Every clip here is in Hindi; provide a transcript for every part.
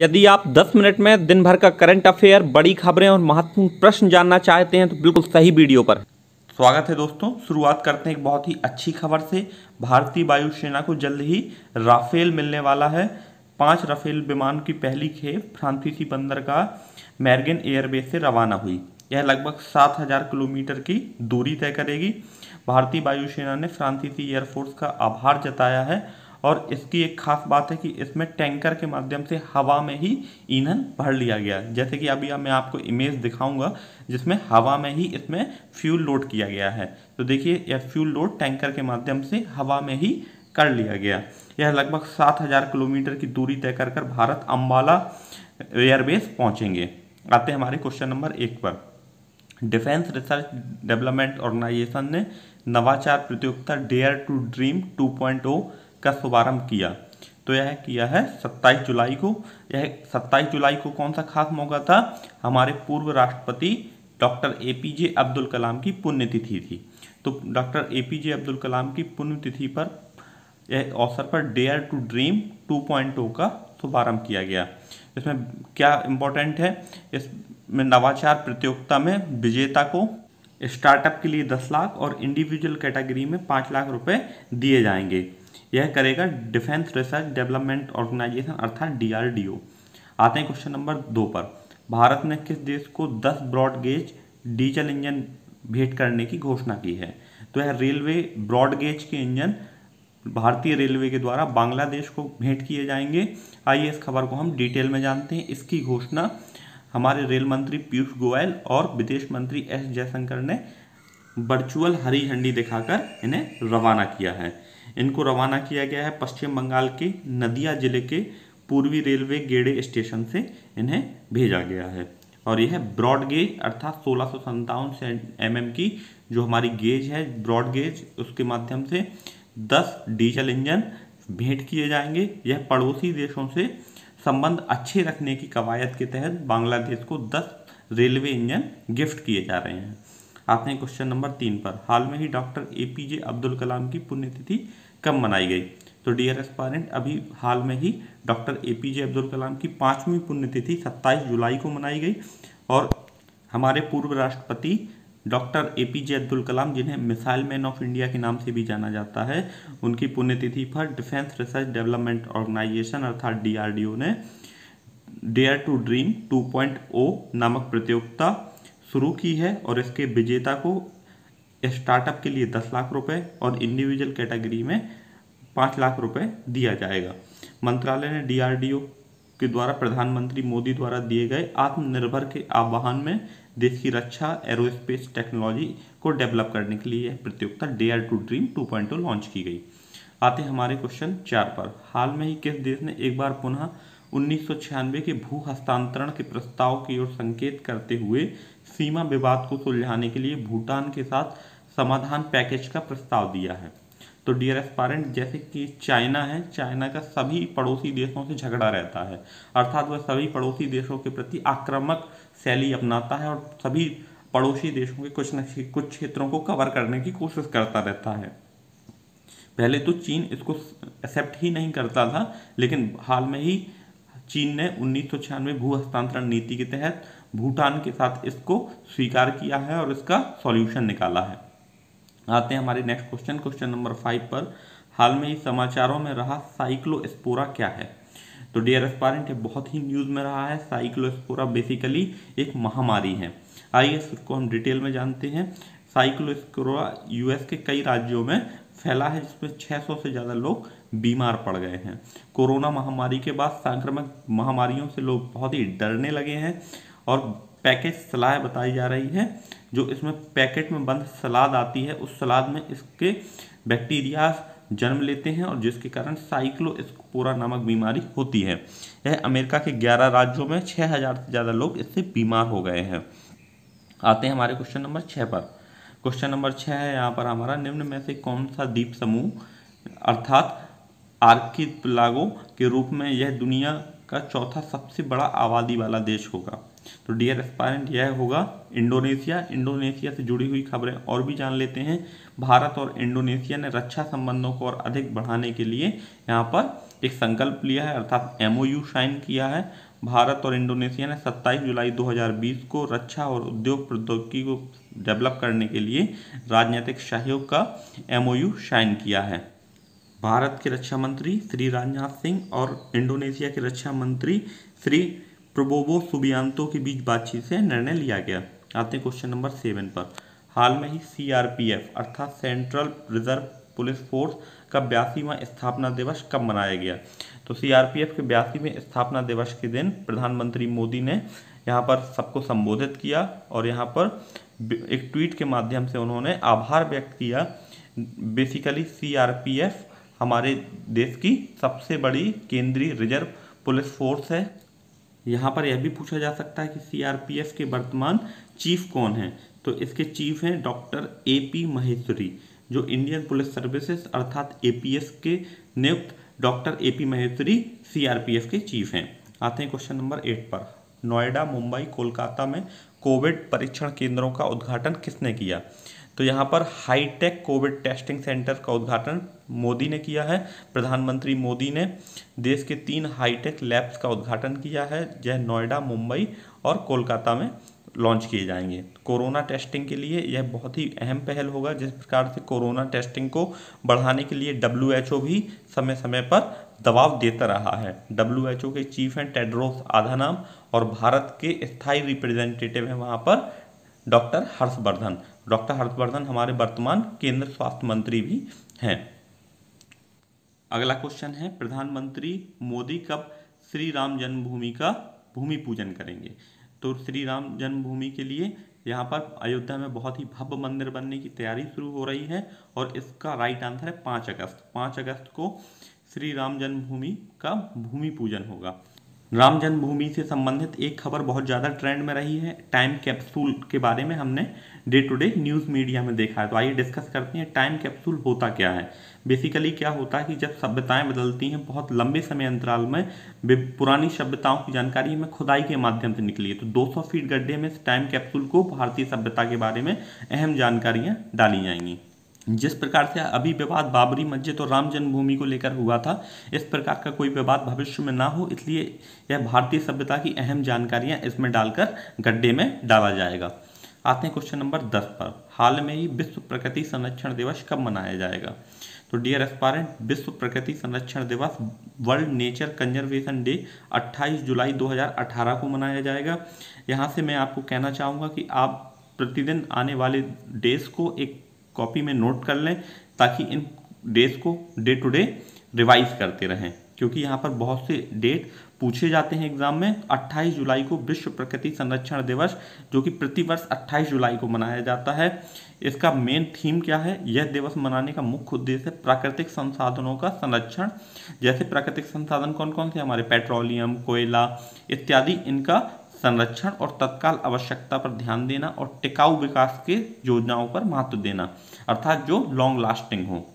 यदि आप 10 मिनट में दिन भर का करंट अफेयर, बड़ी खबरें और महत्वपूर्ण प्रश्न जानना चाहते हैं तो बिल्कुल सही वीडियो पर स्वागत है। दोस्तों, शुरुआत करते हैं एक बहुत ही अच्छी खबर से। भारतीय वायुसेना को जल्द ही राफेल मिलने वाला है। 5 राफेल विमान की पहली खेप फ्रांसीसी बंदरगाह मैर्गेन एयरबेस से रवाना हुई। यह लगभग 7000 किलोमीटर की दूरी तय करेगी। भारतीय वायुसेना ने फ्रांसीसी एयरफोर्स का आभार जताया है और इसकी एक खास बात है कि इसमें टैंकर के माध्यम से हवा में ही ईंधन भर लिया गया है। जैसे कि अभी मैं आपको इमेज दिखाऊंगा जिसमें हवा में ही इसमें फ्यूल लोड किया गया है। तो देखिए, यह फ्यूल लोड टैंकर के माध्यम से हवा में ही कर लिया गया। यह लगभग 7000 किलोमीटर की दूरी तय कर भारत अम्बाला एयरबेस पहुंचेंगे। आते हैं हमारे क्वेश्चन नंबर 1 पर। डिफेंस रिसर्च डेवलपमेंट ऑर्गेनाइजेशन ने नवाचार प्रतियोगिता डेयर टू ड्रीम 2.0 का शुभारंभ किया। तो यह किया है 27 जुलाई को। यह 27 जुलाई को कौन सा खास मौका था? हमारे पूर्व राष्ट्रपति डॉक्टर एपीजे अब्दुल कलाम की पुण्यतिथि थी। तो डॉक्टर एपीजे अब्दुल कलाम की पुण्यतिथि पर यह अवसर पर डेयर टू ड्रीम 2.0 का शुभारंभ किया गया। इसमें क्या इम्पोर्टेंट है? इसमें नवाचार प्रतियोगिता में विजेता को स्टार्टअप के लिए 10 लाख और इंडिविजुअल कैटेगरी में 5 लाख रुपए दिए जाएंगे। यह करेगा डिफेंस रिसर्च डेवलपमेंट ऑर्गेनाइजेशन अर्थात डीआरडीओ। आते हैं क्वेश्चन नंबर 2 पर। भारत ने किस देश को 10 ब्रॉड गेज डीजल इंजन भेंट करने की घोषणा की है? तो यह रेलवे ब्रॉड गेज के इंजन भारतीय रेलवे के द्वारा बांग्लादेश को भेंट किए जाएंगे। आइए इस खबर को हम डिटेल में जानते हैं। इसकी घोषणा हमारे रेल मंत्री पीयूष गोयल और विदेश मंत्री एस जयशंकर ने वर्चुअल हरी झंडी दिखाकर इन्हें रवाना किया है। इनको रवाना किया गया है पश्चिम बंगाल के नदिया जिले के पूर्वी रेलवे गेड़े स्टेशन से इन्हें भेजा गया है। और यह ब्रॉड गेज अर्थात 1657 mm की जो हमारी गेज है ब्रॉड गेज, उसके माध्यम से 10 डीजल इंजन भेंट किए जाएंगे। यह पड़ोसी देशों से संबंध अच्छे रखने की कवायद के तहत बांग्लादेश को 10 रेलवे इंजन गिफ्ट किए जा रहे हैं। आते हैं क्वेश्चन नंबर 3 पर। हाल में ही डॉक्टर एपीजे अब्दुल कलाम की पुण्यतिथि कब मनाई गई? तो डियर एस्पायरेंट, अभी हाल में ही डॉक्टर एपीजे अब्दुल कलाम की 5वीं पुण्यतिथि 27 जुलाई को मनाई गई। और हमारे पूर्व राष्ट्रपति डॉक्टर एपीजे अब्दुल कलाम, जिन्हें मिसाइल मैन ऑफ इंडिया के नाम से भी जाना जाता है, उनकी पुण्यतिथि पर डिफेंस रिसर्च डेवलपमेंट ऑर्गेनाइजेशन अर्थात डीआरडीओ ने डेयर टू ड्रीम 2.0 नामक प्रतियोगिता शुरू की है और इसके विजेता को स्टार्टअप के लिए 10 लाख रुपए और इंडिविजुअल कैटेगरी में 5 लाख रुपए दिया जाएगा। मंत्रालय ने डीआरडीओ के द्वारा प्रधानमंत्री मोदी द्वारा दिए गए आत्मनिर्भर के आह्वान में देश की रक्षा एरोस्पेस टेक्नोलॉजी को डेवलप करने के लिए यह प्रतियोगिता डेयर टू ड्रीम 2.0 लॉन्च की गई। आते हैं हमारे क्वेश्चन 4 पर। हाल में ही किस देश ने एक बार पुनः 1996 के भू हस्तांतरण के प्रस्ताव की ओर संकेत करते हुए सीमा विवाद को सुलझाने के लिए भूटान के साथ समाधान पैकेज का प्रस्ताव दिया है? तो डियर एस्पायरेंट, जैसे कि चाइना है, चाइना का सभी पड़ोसी देशों से झगड़ा रहता है, अर्थात वह सभी पड़ोसी देशों के प्रति आक्रामक शैली अपनाता है और सभी पड़ोसी देशों के कुछ क्षेत्रों को कवर करने की कोशिश करता रहता है। पहले तो चीन इसको एक्सेप्ट ही नहीं करता था, लेकिन हाल में ही चीन ने 1996 भू हस्तांतरण नीति के तहत भूटान के साथ इसको स्वीकार किया है और इसका सॉल्यूशन निकाला है। आते हैं हमारे नेक्स्ट क्वेश्चन, क्वेश्चन नंबर 5 पर। हाल में ही समाचारों में रहा साइक्लोस्पोरा क्या है? तो डियर एस्पायरेंट, ये बहुत ही न्यूज़ में रहा है। साइक्लोस्पोरा बेसिकली एक महामारी है। आइए इसको हम डिटेल में जानते हैं। साइक्लोस्पोरा यूएस के कई राज्यों में फैला है, जिसमें 600 से ज़्यादा लोग बीमार पड़ गए हैं। कोरोना महामारी के बाद संक्रामक महामारियों से लोग बहुत ही डरने लगे हैं और पैकेज सलाह बताई जा रही है। जो इसमें पैकेट में बंद सलाद आती है, उस सलाद में इसके बैक्टीरिया जन्म लेते हैं और जिसके कारण साइक्लोस्पोरा नामक बीमारी होती है। यह अमेरिका के 11 राज्यों में 6000 से ज़्यादा लोग इससे बीमार हो गए हैं। आते हैं हमारे क्वेश्चन नंबर 6 पर। क्वेश्चन नंबर 6 है यहाँ पर हमारा, निम्न में से कौन सा द्वीप समूह अर्थात आर्किपेलागो के रूप में यह दुनिया का चौथा सबसे बड़ा आबादी वाला देश होगा? तो डियर एस्पायरेंट यह होगा इंडोनेशिया। इंडोनेशिया से जुड़ी हुई खबरें और भी जान लेते हैं। भारत और इंडोनेशिया ने रक्षा संबंधों को और अधिक बढ़ाने के लिए यहाँ पर एक संकल्प लिया है, अर्थात MOU साइन किया है। भारत और इंडोनेशिया ने 27 जुलाई 2020 को रक्षा और उद्योग प्रौद्योगिकी को डेवलप करने के लिए राजनीतिक सहयोग का MOU साइन किया है। भारत के रक्षा मंत्री श्री राजनाथ सिंह और इंडोनेशिया के रक्षा मंत्री श्री प्रबोवो सुबियांतो के बीच बातचीत से निर्णय लिया गया। आते हैं क्वेश्चन नंबर 7 पर। हाल में ही CRPF अर्थात सेंट्रल रिजर्व पुलिस फोर्स का 82वां स्थापना दिवस कब मनाया गया? तो CRPF के 82वें स्थापना दिवस के दिन प्रधानमंत्री मोदी ने यहाँ पर सबको संबोधित किया और यहाँ पर एक ट्वीट के माध्यम से उन्होंने आभार व्यक्त किया। बेसिकली CRPF हमारे देश की सबसे बड़ी केंद्रीय रिजर्व पुलिस फोर्स है। यहाँ पर यह भी पूछा जा सकता है कि CRPF के वर्तमान चीफ कौन हैं? तो इसके चीफ हैं डॉक्टर AP महेश्वरी, जो इंडियन पुलिस सर्विसेज अर्थात APS के नियुक्त डॉक्टर AP महेश्वरी CRPF के चीफ हैं। आते हैं क्वेश्चन नंबर 8 पर। नोएडा, मुंबई, कोलकाता में कोविड परीक्षण केंद्रों का उद्घाटन किसने किया? तो यहाँ पर हाईटेक कोविड टेस्टिंग सेंटर का उद्घाटन मोदी ने किया है। प्रधानमंत्री मोदी ने देश के 3 हाईटेक लैब्स का उद्घाटन किया है, यह नोएडा, मुंबई और कोलकाता में लॉन्च किए जाएंगे। कोरोना टेस्टिंग के लिए यह बहुत ही अहम पहल होगा। जिस प्रकार से कोरोना टेस्टिंग को बढ़ाने के लिए WHO भी समय समय पर दबाव देता रहा है। WHO के चीफ हैं टेड्रोस अधानोम और भारत के स्थायी रिप्रेजेंटेटिव हैं वहाँ पर डॉक्टर हर्षवर्धन। डॉक्टर हर्षवर्धन हमारे वर्तमान केंद्र स्वास्थ्य मंत्री भी हैं। अगला क्वेश्चन है, प्रधानमंत्री मोदी कब श्री राम जन्मभूमि का भूमि पूजन करेंगे? तो श्री राम जन्मभूमि के लिए यहाँ पर अयोध्या में बहुत ही भव्य मंदिर बनने की तैयारी शुरू हो रही है और इसका राइट आंसर है 5 अगस्त। 5 अगस्त को श्री राम जन्मभूमि का भूमि पूजन होगा। राम जन्मभूमि से संबंधित एक खबर बहुत ज़्यादा ट्रेंड में रही है। टाइम कैप्सूल के बारे में हमने day to day news media में देखा है, तो आइए डिस्कस करते हैं टाइम कैप्सूल होता क्या है। बेसिकली क्या होता है कि जब सभ्यताएं बदलती हैं, बहुत लंबे समय अंतराल में पुरानी सभ्यताओं की जानकारी हमें खुदाई के माध्यम से निकली है, तो 200 फीट गड्ढे में टाइम कैप्सूल को भारतीय सभ्यता के बारे में अहम जानकारियाँ डाली जाएंगी। जिस प्रकार से अभी विवाद बाबरी मस्जिद और राम जन्मभूमि को लेकर हुआ था, इस प्रकार का कोई विवाद भविष्य में ना हो, इसलिए यह भारतीय सभ्यता की अहम जानकारियां इसमें डालकर गड्ढे में डाला जाएगा। आते हैं क्वेश्चन नंबर 10 पर। हाल में ही विश्व प्रकृति संरक्षण दिवस कब मनाया जाएगा? तो डियर एस्पायरेंट, विश्व प्रकृति संरक्षण दिवस वर्ल्ड नेचर कंजर्वेशन डे 28 जुलाई 2018 को मनाया जाएगा। यहाँ से मैं आपको कहना चाहूँगा कि आप प्रतिदिन आने वाले डेज को एक कॉपी में नोट कर लें, ताकि इन डेज को डे टू डे रिवाइज करते रहें, क्योंकि यहाँ पर बहुत से डेट पूछे जाते हैं एग्जाम में। 28 जुलाई को विश्व प्रकृति संरक्षण दिवस, जो कि प्रतिवर्ष 28 जुलाई को मनाया जाता है। इसका मेन थीम क्या है? यह दिवस मनाने का मुख्य उद्देश्य है प्राकृतिक संसाधनों का संरक्षण। जैसे प्राकृतिक संसाधन कौन कौन से? हमारे पेट्रोलियम, कोयला इत्यादि, इनका संरक्षण और तत्काल आवश्यकता पर ध्यान देना और टिकाऊ विकास के योजनाओं पर महत्व देना, अर्थात जो लॉन्ग लास्टिंग हो।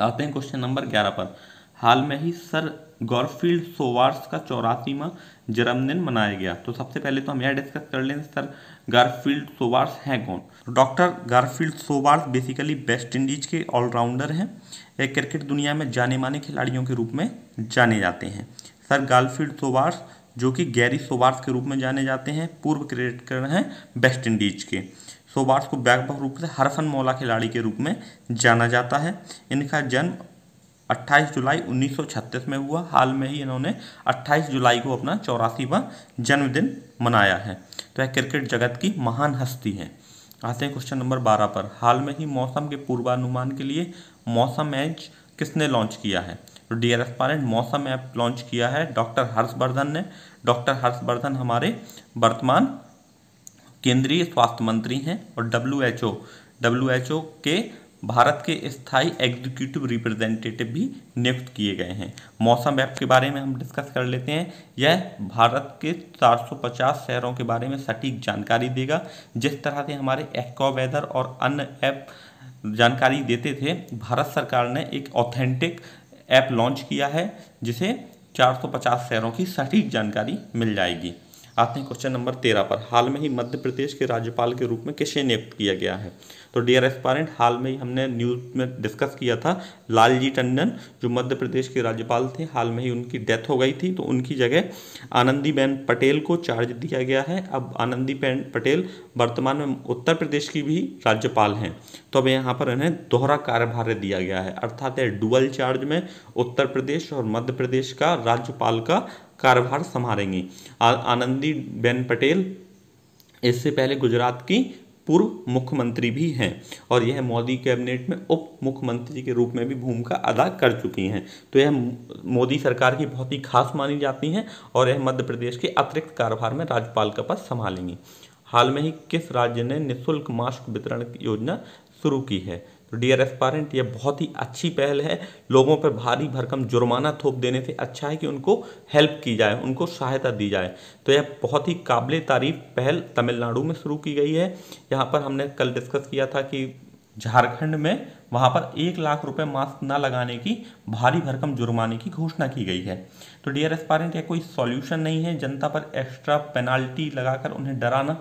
आते हैं क्वेश्चन नंबर 11 पर। हाल में ही सर गॉरफील्ड सोबार्स का 84वां जन्मदिन मनाया गया। तो सबसे पहले तो हम यह डिस्कस कर लें सर गारफील्ड सोबार्स हैं कौन? तो doctor Garfield Sobers basically West Indies के ऑलराउंडर हैं। यह क्रिकेट दुनिया में जाने माने खिलाड़ियों के रूप में जाने जाते हैं। सर गारफील्ड सोबार्स, जो कि गैरी सोबार्स के रूप में जाने जाते हैं, पूर्व क्रिकेटर हैं वेस्ट इंडीज के। सोबार्स को व्यापक रूप से हरफनमौला खिलाड़ी के रूप में जाना जाता है। इनका जन्म 28 जुलाई 1936 में हुआ। हाल में ही इन्होंने 28 जुलाई को अपना 84वां जन्मदिन मनाया है। तो यह क्रिकेट जगत की महान हस्ती है। आते हैं क्वेश्चन नंबर 12 पर। हाल में ही मौसम के पूर्वानुमान के लिए मौसम एज किसने लॉन्च किया है? तो डियर एस्पायरेंट, मौसम ऐप लॉन्च किया है डॉक्टर हर्षवर्धन ने। डॉक्टर हर्षवर्धन हमारे वर्तमान केंद्रीय स्वास्थ्य मंत्री हैं और WHO के भारत के स्थायी एग्जीक्यूटिव रिप्रेजेंटेटिव भी नियुक्त किए गए हैं। मौसम ऐप के बारे में हम डिस्कस कर लेते हैं। यह भारत के 450 शहरों के बारे में सटीक जानकारी देगा। जिस तरह से हमारे एक्वावेदर और अन्य ऐप जानकारी देते थे, भारत सरकार ने एक ऑथेंटिक ऐप लॉन्च किया है, जिसे 450 शहरों की सटीक जानकारी मिल जाएगी। आते हैं क्वेश्चन नंबर 13 पर। हाल में ही मध्य प्रदेश के राज्यपाल के रूप में किसे नियुक्त किया गया है? तो डियर एस्पायरेंट, हाल में ही हमने न्यूज़ में डिस्कस किया था लालजी टंडन जो मध्य प्रदेश के राज्यपाल थे, हाल में ही उनकी डेथ हो गई थी, तो उनकी जगह आनंदीबेन पटेल को चार्ज दिया गया है। अब आनंदीबेन पटेल वर्तमान में उत्तर प्रदेश की भी राज्यपाल हैं, तो अब यहाँ पर इन्हें दोहरा कार्यभार दिया गया है, अर्थात डुअल चार्ज में उत्तर प्रदेश और मध्य प्रदेश का राज्यपाल का कार्यभार संभालेंगी। आनंदीबेन पटेल इससे पहले गुजरात की पूर्व मुख्यमंत्री भी हैं और यह मोदी कैबिनेट में उप मुख्यमंत्री के रूप में भी भूमिका अदा कर चुकी हैं। तो यह मोदी सरकार की बहुत ही खास मानी जाती हैं और यह मध्य प्रदेश के अतिरिक्त कार्यभार में राज्यपाल का पद संभालेंगी। हाल में ही किस राज्य ने निःशुल्क मास्क वितरण योजना शुरू की है? तो डियर एस्पायरेंट, यह बहुत ही अच्छी पहल है। लोगों पर भारी भरकम जुर्माना थोप देने से अच्छा है कि उनको हेल्प की जाए, उनको सहायता दी जाए। तो यह बहुत ही काबिले तारीफ पहल तमिलनाडु में शुरू की गई है। यहाँ पर हमने कल डिस्कस किया था कि झारखंड में वहाँ पर 1 लाख रुपए मास्क न लगाने की भारी भरकम जुर्माने की घोषणा की गई है। तो डियर एस्पायरेंट, यह कोई सॉल्यूशन नहीं है जनता पर एक्स्ट्रा पेनाल्टी लगाकर उन्हें डराना।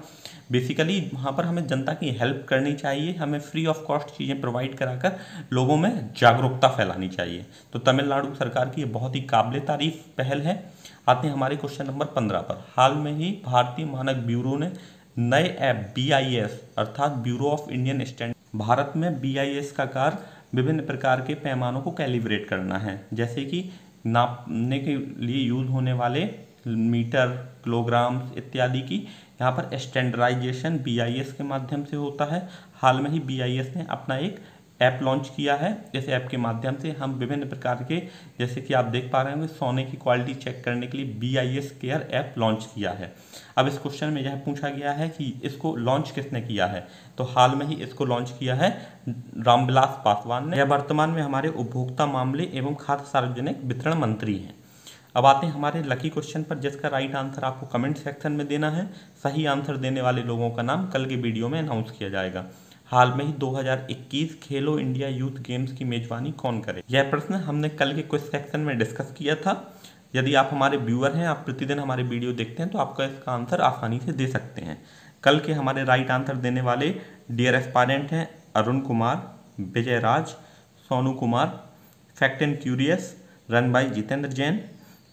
बेसिकली वहाँ पर हमें जनता की हेल्प करनी चाहिए, हमें फ्री ऑफ कॉस्ट चीज़ें प्रोवाइड कराकर लोगों में जागरूकता फैलानी चाहिए। तो तमिलनाडु सरकार की ये बहुत ही काबिले तारीफ पहल है। आते हैं हमारे क्वेश्चन नंबर 15 पर। हाल में ही भारतीय मानक ब्यूरो ने नए ऐप BIS अर्थात bureau of Indian standard, Bharat में BIS का कार्य विभिन्न प्रकार के पैमानों को कैलिब्रेट करना है, जैसे कि नापने के लिए यूज होने वाले मीटर, किलोग्राम्स इत्यादि की यहाँ पर स्टैंडर्डाइजेशन BIS के माध्यम से होता है। हाल में ही BIS ने अपना एक ऐप लॉन्च किया है। इस ऐप के माध्यम से हम विभिन्न प्रकार के, जैसे कि आप देख पा रहे होंगे, सोने की क्वालिटी चेक करने के लिए BIS केयर ऐप लॉन्च किया है। अब इस क्वेश्चन में यह पूछा गया है कि इसको लॉन्च किसने किया है? तो हाल में ही इसको लॉन्च किया है रामविलास पासवान ने। यह वर्तमान में हमारे उपभोक्ता मामले एवं खाद्य सार्वजनिक वितरण मंत्री हैं। अब आते हैं हमारे लकी क्वेश्चन पर, जिसका राइट आंसर आपको कमेंट सेक्शन में देना है। सही आंसर देने वाले लोगों का नाम कल के वीडियो में अनाउंस किया जाएगा। हाल में ही 2021 खेलो इंडिया यूथ गेम्स की मेजबानी कौन करे? यह प्रश्न हमने कल के क्विज सेक्शन में डिस्कस किया था। यदि आप हमारे व्यूअर हैं, आप प्रतिदिन हमारे वीडियो देखते हैं, तो आपका इसका आंसर आसानी से दे सकते हैं। कल के हमारे राइट आंसर देने वाले डियर एस्पायरेंट हैं Arun Kumar, Vijay Raj, Sonu Kumar, fact and curious, run by Jitendra Jain,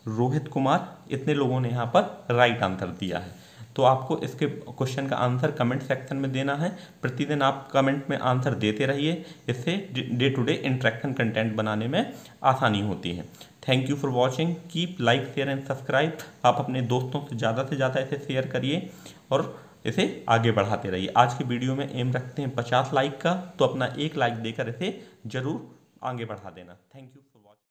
Rohit Kumar. इतने लोगों ने यहाँ पर राइट आंसर दिया है। तो आपको इसके क्वेश्चन का आंसर कमेंट सेक्शन में देना है। प्रतिदिन आप कमेंट में आंसर देते रहिए, इससे day to day interaction content बनाने में आसानी होती है। Thank you for watching. Keep like, share and subscribe. आप अपने दोस्तों से ज़्यादा इसे शेयर करिए और इसे आगे बढ़ाते रहिए। आज की वीडियो में एम रखते हैं 50 लाइक का, तो अपना 1 लाइक देकर इसे ज़रूर आगे बढ़ा देना। Thank you.